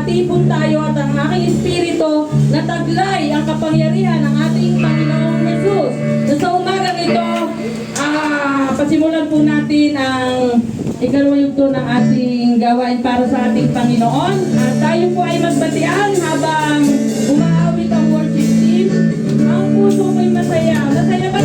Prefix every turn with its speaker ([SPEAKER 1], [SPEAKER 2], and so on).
[SPEAKER 1] magkatipon tayo at ang aking espiritu na taglay ang kapangyarihan ng ating Panginoong Jesus. So, sa umagang ito, pasimulan po natin ang ikalawang yugto ng ating gawain para sa ating Panginoon. At tayo po ay magbatian habang umaawit ang worship team. Ang puso ko'y masaya. Masaya ba